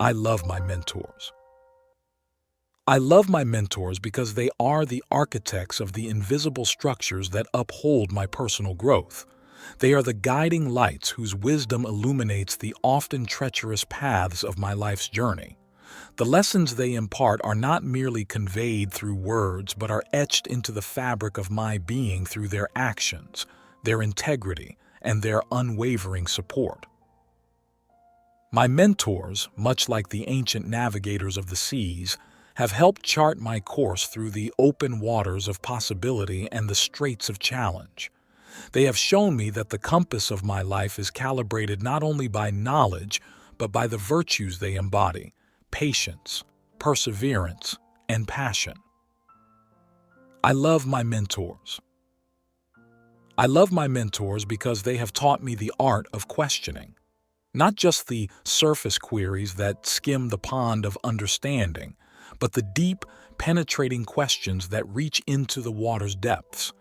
I love my mentors. I love my mentors because they are the architects of the invisible structures that uphold my personal growth. They are the guiding lights whose wisdom illuminates the often treacherous paths of my life's journey. The lessons they impart are not merely conveyed through words, but are etched into the fabric of my being through their actions, their integrity, and their unwavering support. My mentors, much like the ancient navigators of the seas, have helped chart my course through the open waters of possibility and the straits of challenge. They have shown me that the compass of my life is calibrated not only by knowledge, but by the virtues they embody: patience, perseverance, and passion. I love my mentors. I love my mentors because they have taught me the art of questioning. Not just the surface queries that skim the pond of understanding, but the deep, penetrating questions that reach into the water's depths.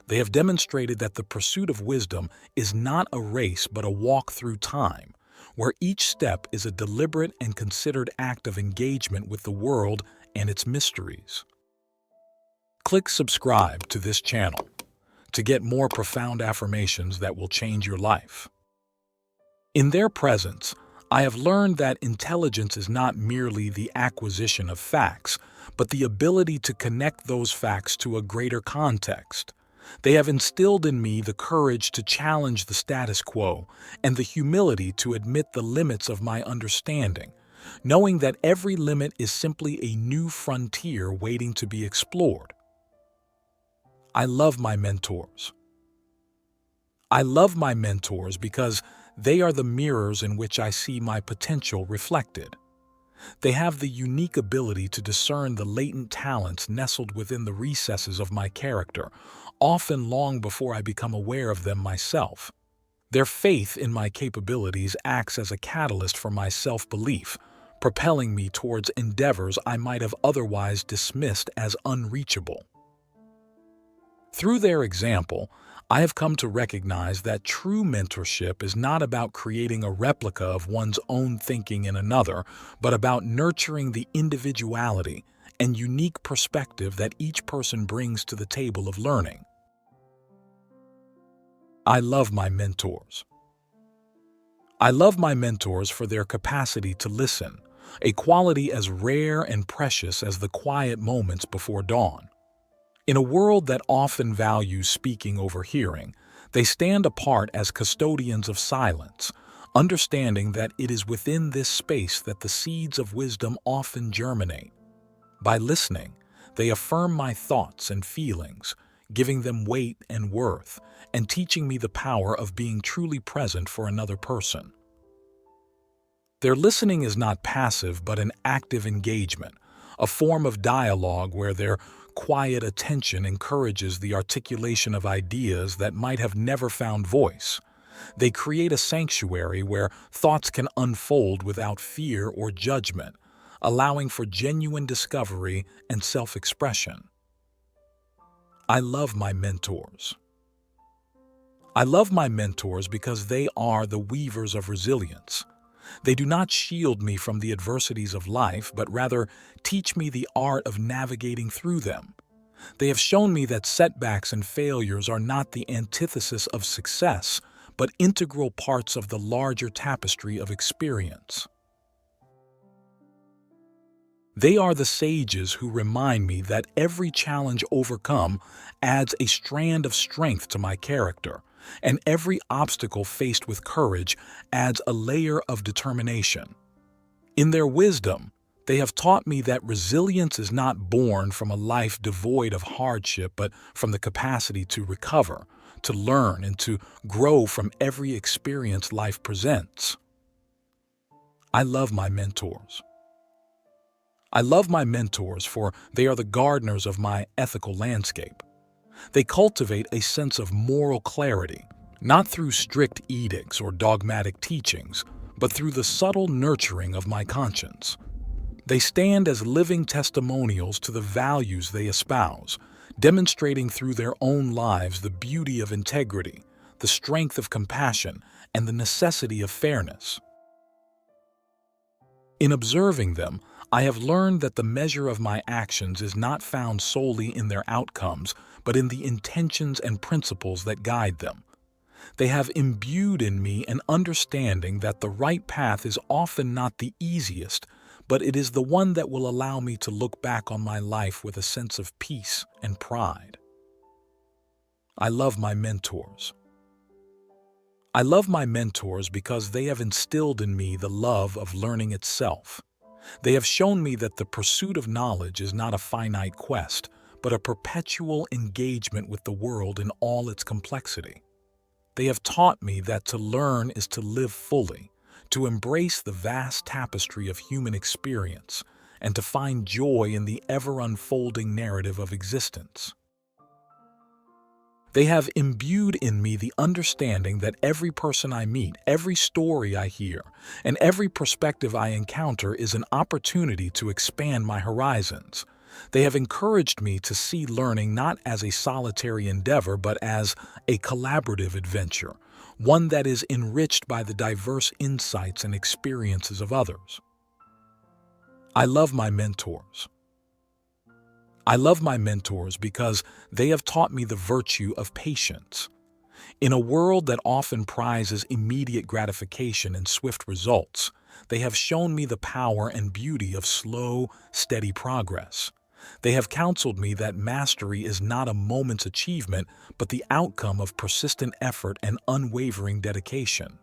They have demonstrated that the pursuit of wisdom is not a race but a walk through time, where each step is a deliberate and considered act of engagement with the world and its mysteries. Click subscribe to this channel to get more profound affirmations that will change your life. In their presence, I have learned that intelligence is not merely the acquisition of facts, but the ability to connect those facts to a greater context. They have instilled in me the courage to challenge the status quo and the humility to admit the limits of my understanding, knowing that every limit is simply a new frontier waiting to be explored. I love my mentors. I love my mentors because they are the mirrors in which I see my potential reflected. They have the unique ability to discern the latent talents nestled within the recesses of my character, often long before I become aware of them myself. Their faith in my capabilities acts as a catalyst for my self-belief, propelling me towards endeavors I might have otherwise dismissed as unreachable. Through their example, I have come to recognize that true mentorship is not about creating a replica of one's own thinking in another, but about nurturing the individuality and unique perspective that each person brings to the table of learning. I love my mentors. I love my mentors for their capacity to listen, a quality as rare and precious as the quiet moments before dawn. In a world that often values speaking over hearing, they stand apart as custodians of silence, understanding that it is within this space that the seeds of wisdom often germinate. By listening, they affirm my thoughts and feelings, giving them weight and worth, and teaching me the power of being truly present for another person. Their listening is not passive but an active engagement, a form of dialogue where their quiet attention encourages the articulation of ideas that might have never found voice. They create a sanctuary where thoughts can unfold without fear or judgment, allowing for genuine discovery and self-expression. I love my mentors. I love my mentors because they are the weavers of resilience. They do not shield me from the adversities of life, but rather teach me the art of navigating through them. They have shown me that setbacks and failures are not the antithesis of success, but integral parts of the larger tapestry of experience. They are the sages who remind me that every challenge overcome adds a strand of strength to my character, and every obstacle faced with courage adds a layer of determination. In their wisdom, they have taught me that resilience is not born from a life devoid of hardship, but from the capacity to recover, to learn, and to grow from every experience life presents. I love my mentors. I love my mentors for they are the gardeners of my ethical landscape. They cultivate a sense of moral clarity, not through strict edicts or dogmatic teachings, but through the subtle nurturing of my conscience. They stand as living testimonials to the values they espouse, demonstrating through their own lives the beauty of integrity, the strength of compassion, and the necessity of fairness. In observing them, I have learned that the measure of my actions is not found solely in their outcomes, but in the intentions and principles that guide them. They have imbued in me an understanding that the right path is often not the easiest, but it is the one that will allow me to look back on my life with a sense of peace and pride. I love my mentors. I love my mentors because they have instilled in me the love of learning itself. They have shown me that the pursuit of knowledge is not a finite quest, but a perpetual engagement with the world in all its complexity. They have taught me that to learn is to live fully, to embrace the vast tapestry of human experience, and to find joy in the ever-unfolding narrative of existence. They have imbued in me the understanding that every person I meet, every story I hear, and every perspective I encounter is an opportunity to expand my horizons. They have encouraged me to see learning not as a solitary endeavor, but as a collaborative adventure, one that is enriched by the diverse insights and experiences of others. I love my mentors. I love my mentors because they have taught me the virtue of patience. In a world that often prizes immediate gratification and swift results, they have shown me the power and beauty of slow, steady progress. They have counseled me that mastery is not a moment's achievement, but the outcome of persistent effort and unwavering dedication.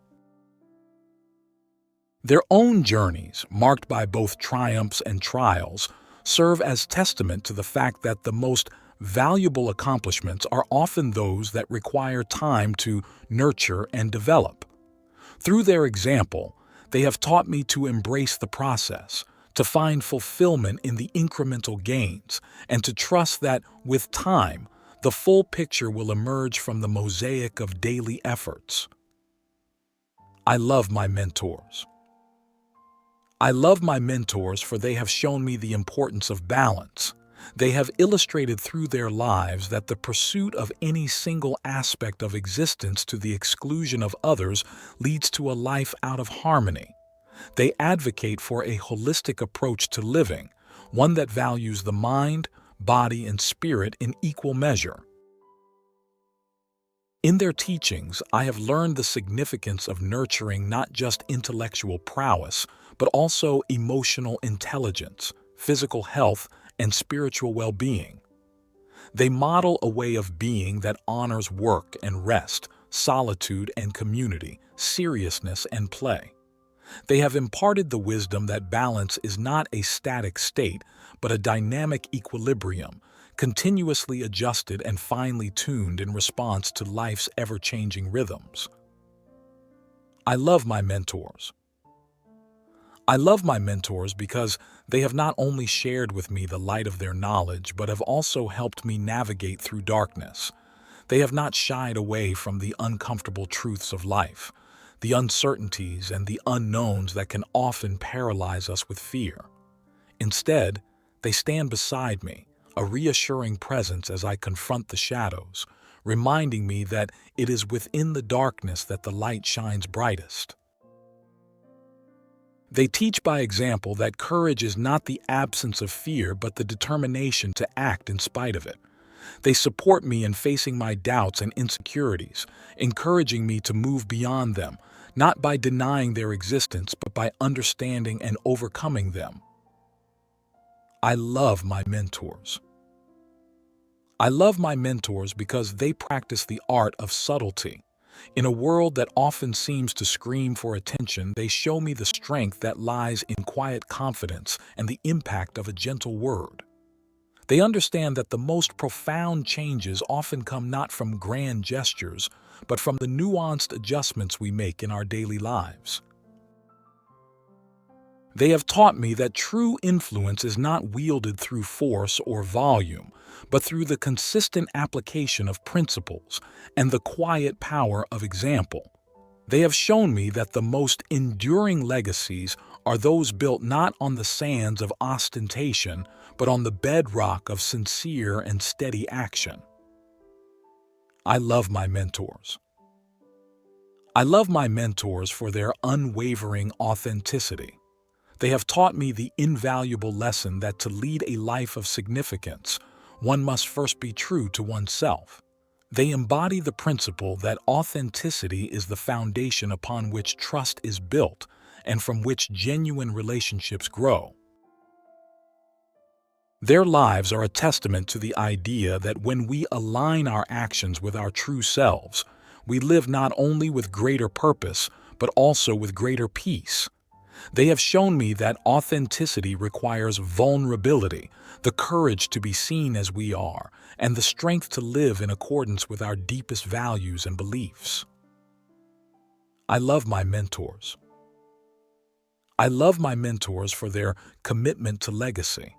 Their own journeys, marked by both triumphs and trials, serve as testament to the fact that the most valuable accomplishments are often those that require time to nurture and develop. Through their example, they have taught me to embrace the process, to find fulfillment in the incremental gains, and to trust that, with time, the full picture will emerge from the mosaic of daily efforts. I love my mentors. I love my mentors for they have shown me the importance of balance. They have illustrated through their lives that the pursuit of any single aspect of existence to the exclusion of others leads to a life out of harmony. They advocate for a holistic approach to living, one that values the mind, body, and spirit in equal measure. In their teachings, I have learned the significance of nurturing not just intellectual prowess, but also emotional intelligence, physical health, and spiritual well-being. They model a way of being that honors work and rest, solitude and community, seriousness and play. They have imparted the wisdom that balance is not a static state, but a dynamic equilibrium, continuously adjusted and finely tuned in response to life's ever-changing rhythms. I love my mentors. I love my mentors because they have not only shared with me the light of their knowledge, but have also helped me navigate through darkness. They have not shied away from the uncomfortable truths of life, the uncertainties and the unknowns that can often paralyze us with fear. Instead, they stand beside me, a reassuring presence as I confront the shadows, reminding me that it is within the darkness that the light shines brightest. They teach by example that courage is not the absence of fear, but the determination to act in spite of it. They support me in facing my doubts and insecurities, encouraging me to move beyond them, not by denying their existence, but by understanding and overcoming them. I love my mentors. I love my mentors because they practice the art of subtlety. In a world that often seems to scream for attention, they show me the strength that lies in quiet confidence and the impact of a gentle word. They understand that the most profound changes often come not from grand gestures, but from the nuanced adjustments we make in our daily lives. They have taught me that true influence is not wielded through force or volume, but through the consistent application of principles and the quiet power of example. They have shown me that the most enduring legacies are those built not on the sands of ostentation, but on the bedrock of sincere and steady action. I love my mentors. I love my mentors for their unwavering authenticity. They have taught me the invaluable lesson that to lead a life of significance, one must first be true to oneself. They embody the principle that authenticity is the foundation upon which trust is built and from which genuine relationships grow. Their lives are a testament to the idea that when we align our actions with our true selves, we live not only with greater purpose, but also with greater peace. They have shown me that authenticity requires vulnerability, the courage to be seen as we are, and the strength to live in accordance with our deepest values and beliefs. I love my mentors. I love my mentors for their commitment to legacy.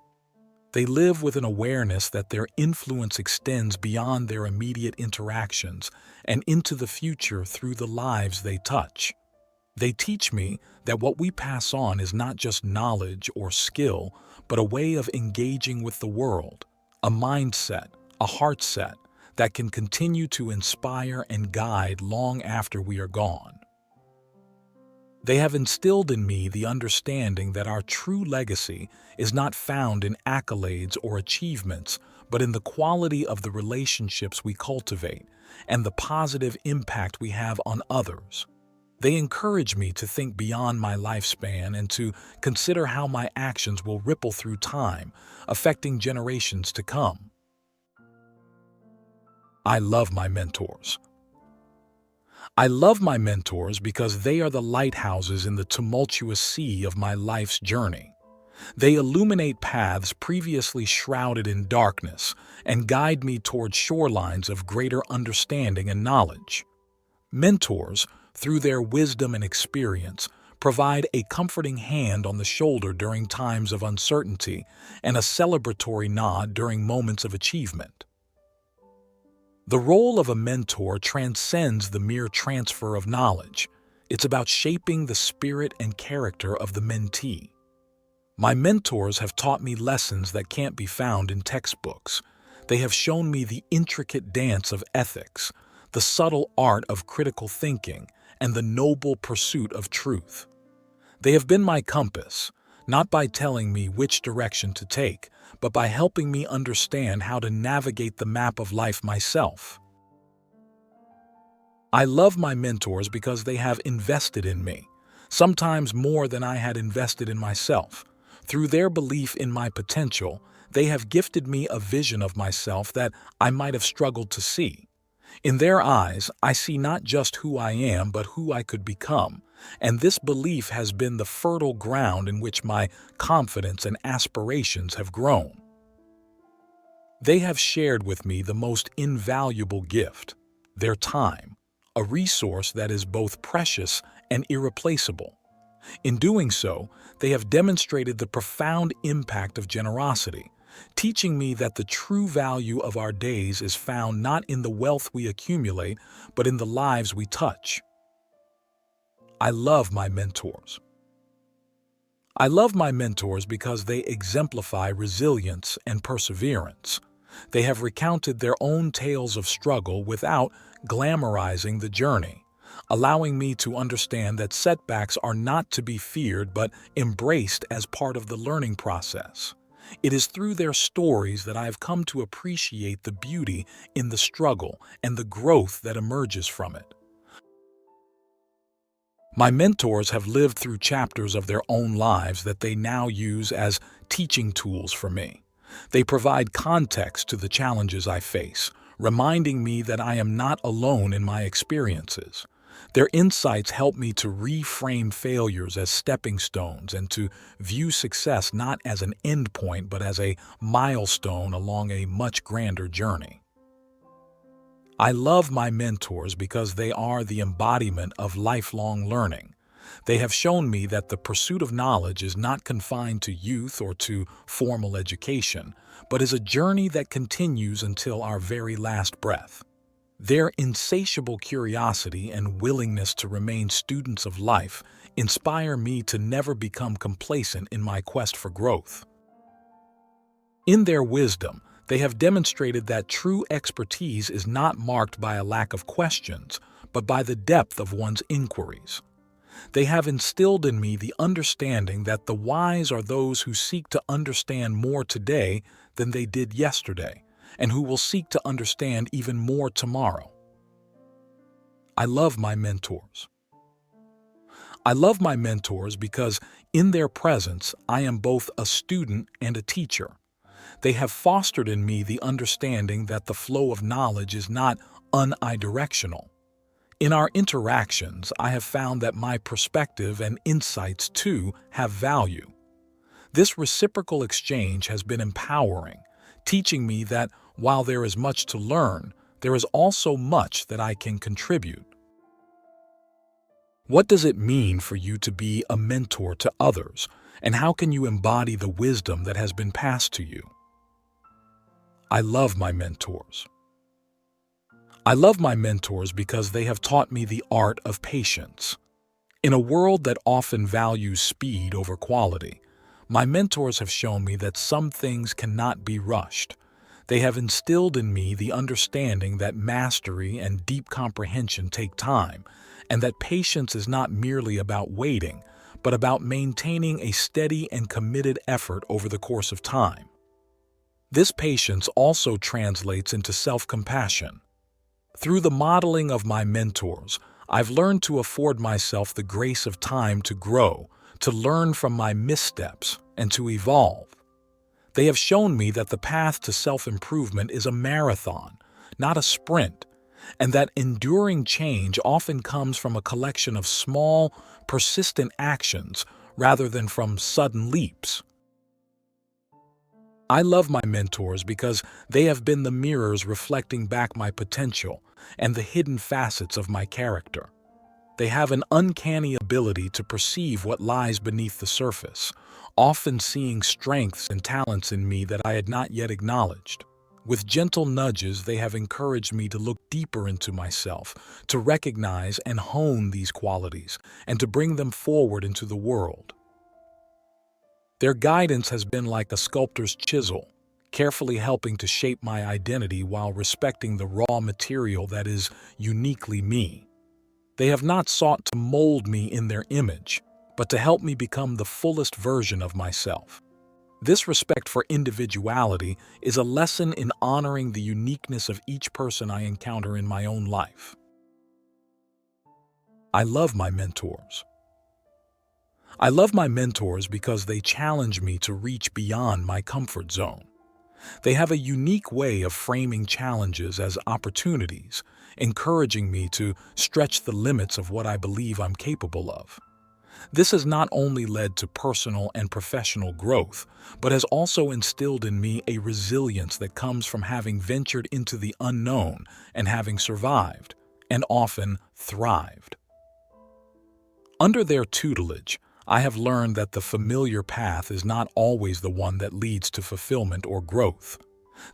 They live with an awareness that their influence extends beyond their immediate interactions and into the future through the lives they touch. They teach me that what we pass on is not just knowledge or skill, but a way of engaging with the world, a mindset, a heart set that can continue to inspire and guide long after we are gone. They have instilled in me the understanding that our true legacy is not found in accolades or achievements, but in the quality of the relationships we cultivate and the positive impact we have on others. They encourage me to think beyond my lifespan and to consider how my actions will ripple through time, affecting generations to come. I love my mentors. I love my mentors because they are the lighthouses in the tumultuous sea of my life's journey. They illuminate paths previously shrouded in darkness and guide me toward shorelines of greater understanding and knowledge. Mentors, through their wisdom and experience, provide a comforting hand on the shoulder during times of uncertainty and a celebratory nod during moments of achievement. The role of a mentor transcends the mere transfer of knowledge. It's about shaping the spirit and character of the mentee. My mentors have taught me lessons that can't be found in textbooks. They have shown me the intricate dance of ethics, the subtle art of critical thinking, and the noble pursuit of truth. They have been my compass, not by telling me which direction to take, but by helping me understand how to navigate the map of life myself. I love my mentors because they have invested in me, sometimes more than I had invested in myself. Through their belief in my potential, they have gifted me a vision of myself that I might have struggled to see. In their eyes, I see not just who I am, but who I could become, and this belief has been the fertile ground in which my confidence and aspirations have grown. They have shared with me the most invaluable gift, their time, a resource that is both precious and irreplaceable. In doing so, they have demonstrated the profound impact of generosity, teaching me that the true value of our days is found not in the wealth we accumulate, but in the lives we touch. I love my mentors. I love my mentors because they exemplify resilience and perseverance. They have recounted their own tales of struggle without glamorizing the journey, allowing me to understand that setbacks are not to be feared but embraced as part of the learning process. It is through their stories that I have come to appreciate the beauty in the struggle and the growth that emerges from it. My mentors have lived through chapters of their own lives that they now use as teaching tools for me. They provide context to the challenges I face, reminding me that I am not alone in my experiences. Their insights help me to reframe failures as stepping stones and to view success not as an endpoint but as a milestone along a much grander journey. I love my mentors because they are the embodiment of lifelong learning. They have shown me that the pursuit of knowledge is not confined to youth or to formal education, but is a journey that continues until our very last breath. Their insatiable curiosity and willingness to remain students of life inspire me to never become complacent in my quest for growth. In their wisdom, they have demonstrated that true expertise is not marked by a lack of questions, but by the depth of one's inquiries. They have instilled in me the understanding that the wise are those who seek to understand more today than they did yesterday, and who will seek to understand even more tomorrow. I love my mentors. I love my mentors because in their presence, I am both a student and a teacher. They have fostered in me the understanding that the flow of knowledge is not unidirectional. In our interactions, I have found that my perspective and insights too have value. This reciprocal exchange has been empowering, teaching me that while there is much to learn, there is also much that I can contribute. What does it mean for you to be a mentor to others, and how can you embody the wisdom that has been passed to you? I love my mentors. I love my mentors because they have taught me the art of patience. In a world that often values speed over quality, my mentors have shown me that some things cannot be rushed. They have instilled in me the understanding that mastery and deep comprehension take time, and that patience is not merely about waiting, but about maintaining a steady and committed effort over the course of time. This patience also translates into self-compassion. Through the modeling of my mentors, I've learned to afford myself the grace of time to grow, to learn from my missteps, and to evolve. They have shown me that the path to self-improvement is a marathon, not a sprint, and that enduring change often comes from a collection of small, persistent actions rather than from sudden leaps. I love my mentors because they have been the mirrors reflecting back my potential and the hidden facets of my character. They have an uncanny ability to perceive what lies beneath the surface, often seeing strengths and talents in me that I had not yet acknowledged. With gentle nudges, they have encouraged me to look deeper into myself, to recognize and hone these qualities, and to bring them forward into the world. Their guidance has been like a sculptor's chisel, carefully helping to shape my identity while respecting the raw material that is uniquely me. They have not sought to mold me in their image, but to help me become the fullest version of myself. This respect for individuality is a lesson in honoring the uniqueness of each person I encounter in my own life. I love my mentors. I love my mentors because they challenge me to reach beyond my comfort zone. They have a unique way of framing challenges as opportunities, encouraging me to stretch the limits of what I believe I'm capable of. This has not only led to personal and professional growth, but has also instilled in me a resilience that comes from having ventured into the unknown and having survived, and often thrived. Under their tutelage, I have learned that the familiar path is not always the one that leads to fulfillment or growth.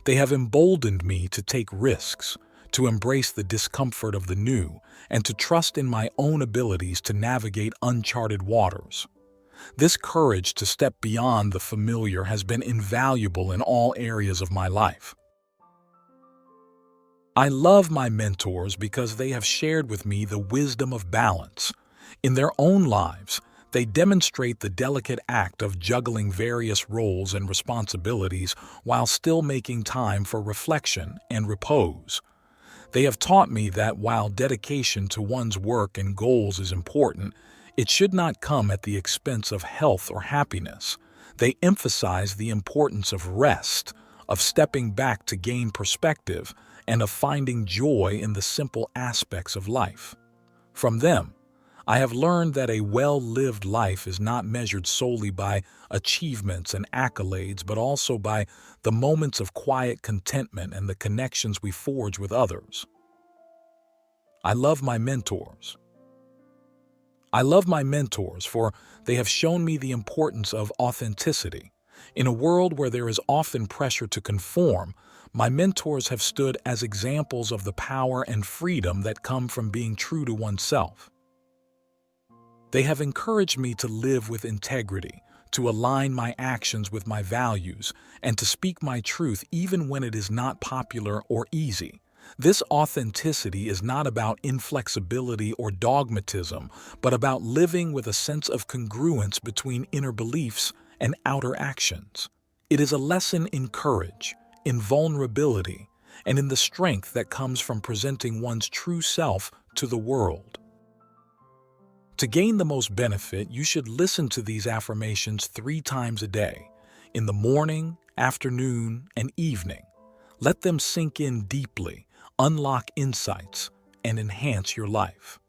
They have emboldened me to take risks, to embrace the discomfort of the new, and to trust in my own abilities to navigate uncharted waters. This courage to step beyond the familiar has been invaluable in all areas of my life. I love my mentors because they have shared with me the wisdom of balance. In their own lives, they demonstrate the delicate act of juggling various roles and responsibilities while still making time for reflection and repose. They have taught me that while dedication to one's work and goals is important, it should not come at the expense of health or happiness. They emphasize the importance of rest, of stepping back to gain perspective, and of finding joy in the simple aspects of life. From them, I have learned that a well-lived life is not measured solely by achievements and accolades, but also by the moments of quiet contentment and the connections we forge with others. I love my mentors. I love my mentors for they have shown me the importance of authenticity. In a world where there is often pressure to conform, my mentors have stood as examples of the power and freedom that come from being true to oneself. They have encouraged me to live with integrity, to align my actions with my values, and to speak my truth even when it is not popular or easy. This authenticity is not about inflexibility or dogmatism, but about living with a sense of congruence between inner beliefs and outer actions. It is a lesson in courage, in vulnerability, and in the strength that comes from presenting one's true self to the world. To gain the most benefit, you should listen to these affirmations 3 times a day, in the morning, afternoon, and evening. Let them sink in deeply, unlock insights, and enhance your life.